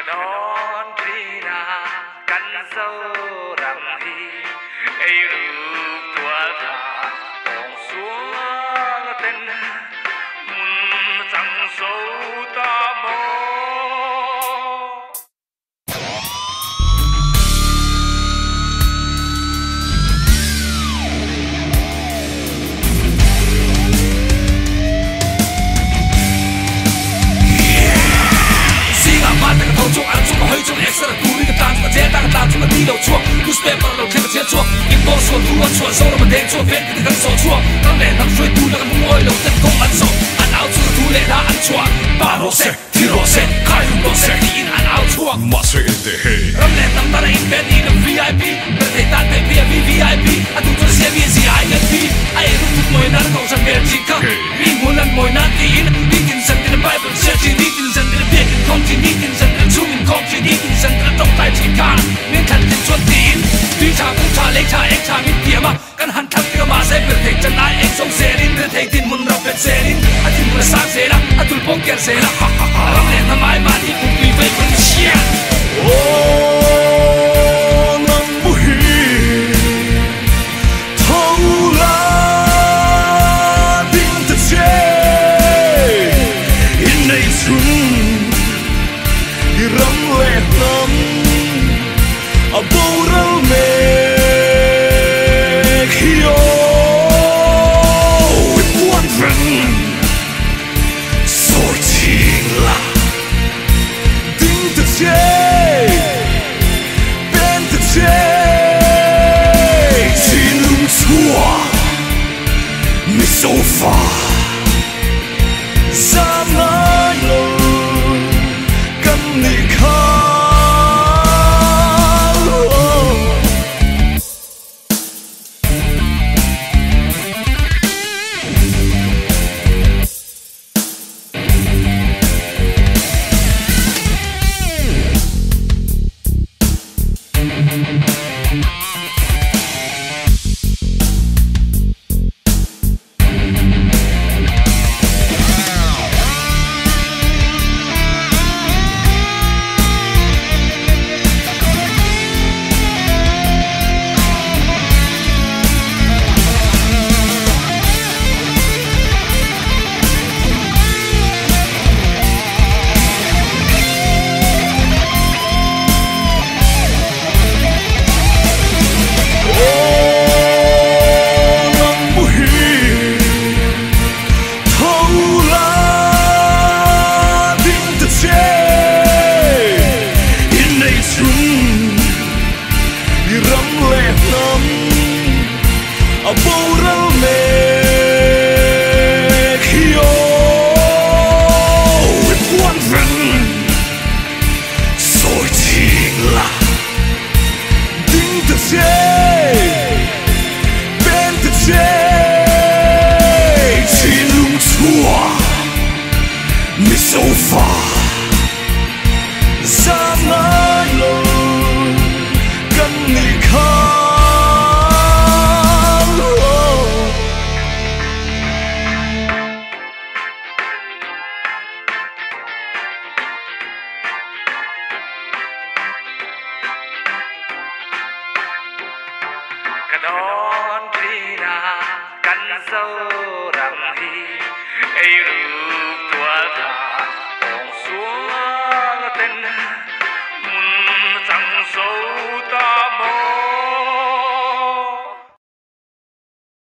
đón Trina căn dâu rằng hi ấy rượu tua thả bóng xuống tên chẳng sâu ta mơ. Trong ăn trong hơi trong extra cú đi cái tan trong cái tan trong cái đi đầu chuột, cú spam vào đầu thêm cái chết chuột, im bo chuột thu ăn chuột sâu là mình đen chuột vén cái thân sọ chuột, năm đèn năm xuôi tu là cái mũi đầu tấn công ăn sọ, ăn áo chuột thu lên đã ăn chuột, ba rô xe, thì rô xe, khai hùng rô xe thì in ăn áo chuột, master in the head, năm đèn năm ta là in bed in VIP, bên thầy tan thầy bia VIP, ăn tụt cho xe bia gì ai nhận đi, ai tụt tụt mồi nát cầu sang bia chỉ khắc, đi muốn ăn mồi nát thì in, đi tin rằng cái bài vẫn sẽ chỉ đi tin rằng cái bia không chỉ đi tin rằng không chỉ đi tin rằng cái tóc tai chỉ cả miếng khăn tin chuột tin tuy cha cũng cha lấy cha em cha miếng kia mà căn hẳn thắc cái mà sẽ biết thầy chân ai em sống xe đi để thầy tin muốn đọc về xe đi anh tin muốn sáng xe là anh tụi bông kẹt xe là làm nên tham ai mà đi cùng đi về con xe. So far, dám nói lời câm nỉ khóc. So far, dám nói lời câm nỉ khóc. Cả đón Trina căn dâu rằng hi ấy rượu tua thả bóng xuống tên chẳng sâu ta